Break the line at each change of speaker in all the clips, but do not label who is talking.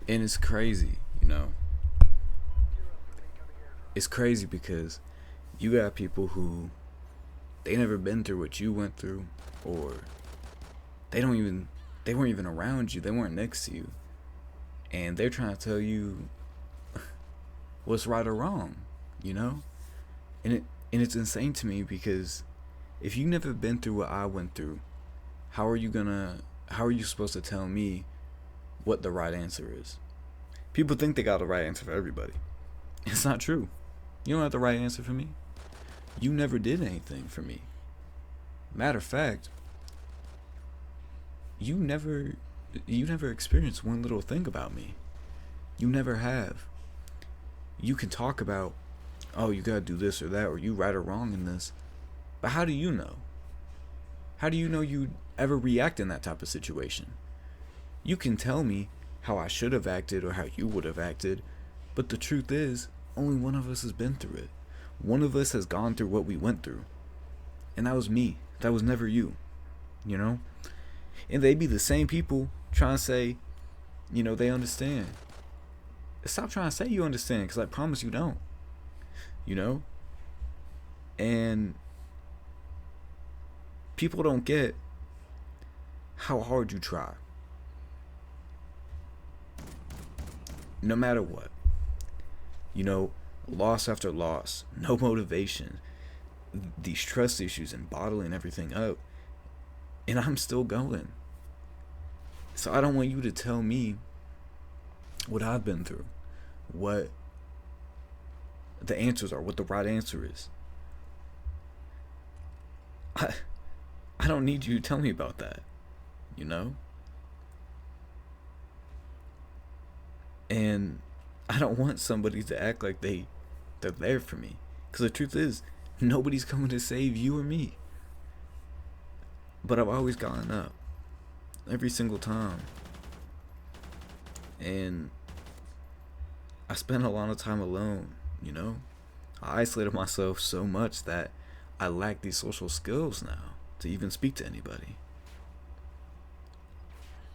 And it's crazy, you know. It's crazy because you got people who they never been through what you went through, or they don't even they weren't even around you, they weren't next to you, and they're trying to tell you what's right or wrong, you know? And it's insane to me because if you never been through what I went through, how are you supposed to tell me what the right answer is? People think they got the right answer for everybody. It's not true. You don't have the right answer for me. You never did anything for me. Matter of fact, you never you never experienced one little thing about me. You never have. You can talk about, oh, you gotta do this or that, or you right or wrong in this, but how do you know? How do you know you'd ever react in that type of situation? You can tell me how I should have acted or how you would have acted, but the truth is, only one of us has been through it. One of us has gone through what we went through. And that was me. That was never you. You know? And they be the same people trying to say, they understand. Stop trying to say you understand, because I promise you don't. You know? And people don't get how hard you try. No matter what. Loss after loss, no motivation, these trust issues and bottling everything up. And I'm still going. So I don't want you to tell me what I've been through, what the answers are, what the right answer is. I don't need you to tell me about that, you know? And I don't want somebody to act like they're there for me. Because the truth is, nobody's coming to save you or me. But I've always gotten up. Every single time. And I spent a lot of time alone, you know? I isolated myself so much that I lack these social skills now to even speak to anybody.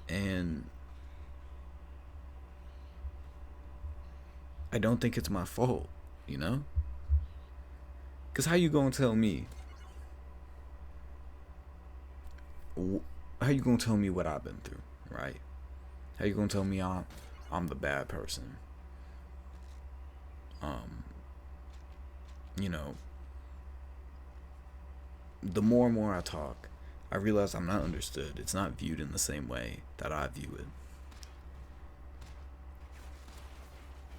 And I don't think it's my fault, you know? Because how you gonna tell me? How you gonna tell me what I've been through, right? How you gonna tell me I'm the bad person? You know, the more and more I talk, I realize I'm not understood. It's not viewed in the same way that I view it.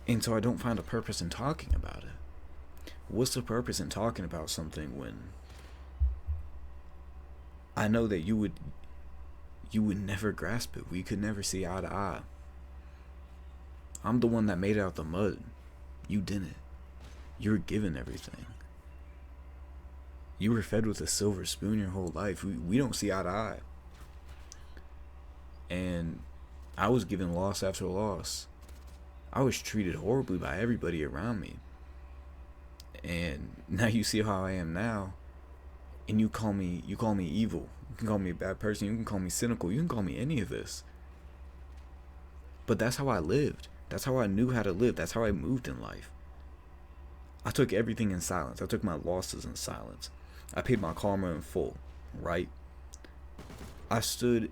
And so I don't find a purpose in talking about it. What's the purpose in talking about something when I know that you would never grasp it. We could never see eye to eye. I'm the one that made it out the mud. You didn't. You were given everything. You were fed with a silver spoon your whole life. We don't see eye to eye. And I was given loss after loss. I was treated horribly by everybody around me. And now you see how I am now, and you call me evil. You can call me a bad person. You can call me cynical. You can call me any of this. But that's how I lived. That's how I knew how to live. That's how I moved in life. I took everything in silence. I took my losses in silence. I paid my karma in full, right? I stood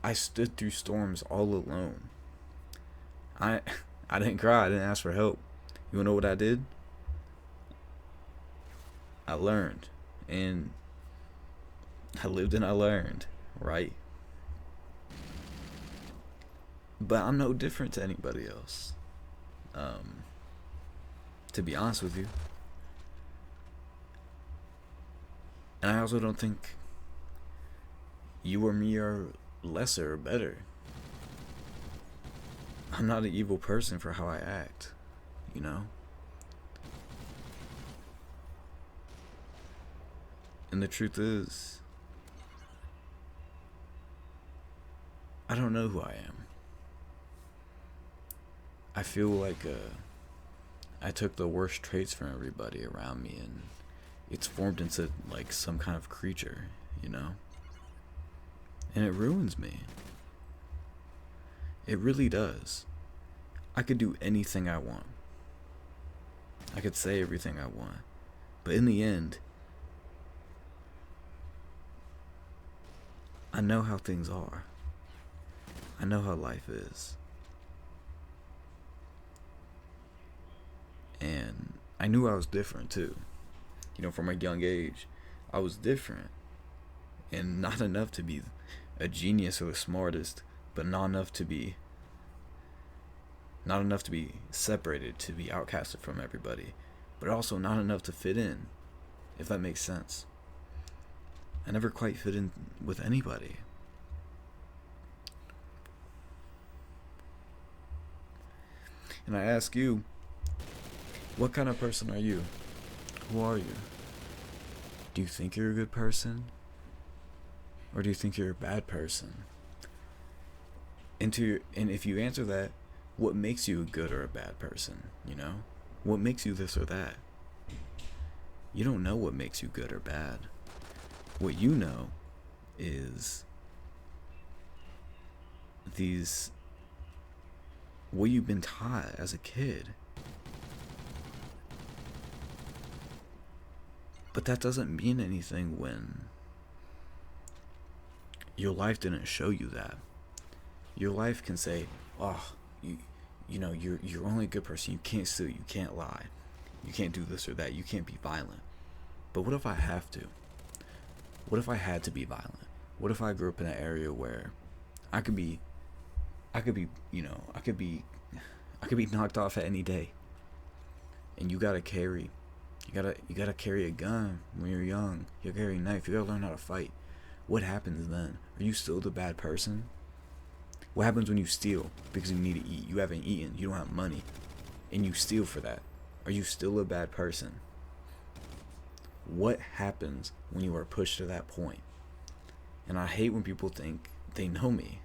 through storms all alone. I didn't cry. I didn't ask for help. You wanna know what I did? I learned. And I lived and I learned, right? But I'm no different to anybody else. To be honest with you. And I also don't think you or me are lesser or better. I'm not an evil person for how I act, you know? And the truth is, I don't know who I am. I feel like I took the worst traits from everybody around me and it's formed into like some kind of creature, you know? And it ruins me. It really does. I could do anything I want. I could say everything I want. But in the end, I know how things are. I know how life is. And I knew I was different too. From a young age, I was different. And not enough to be a genius or the smartest, but not enough to be separated, to be outcasted from everybody, but also not enough to fit in, if that makes sense. I never quite fit in with anybody. And I ask you, what kind of person are you? Who are you? Do you think you're a good person? Or do you think you're a bad person? And if you answer that, what makes you a good or a bad person? What makes you this or that? You don't know what makes you good or bad. What you know is what you've been taught as a kid. But that doesn't mean anything when your life didn't show you that. Your life can say, oh, you're only a good person. You can't steal. You can't lie. You can't do this or that. You can't be violent. But what if I have to? What if I had to be violent? What if I grew up in an area where I could be knocked off at any day, and you gotta carry a gun when you're young. You gotta carry a knife. You gotta learn how to fight. What happens then? Are you still the bad person? What happens when you steal because you need to eat? You haven't eaten. You don't have money, and you steal for that. Are you still a bad person? What happens when you are pushed to that point? And I hate when people think they know me.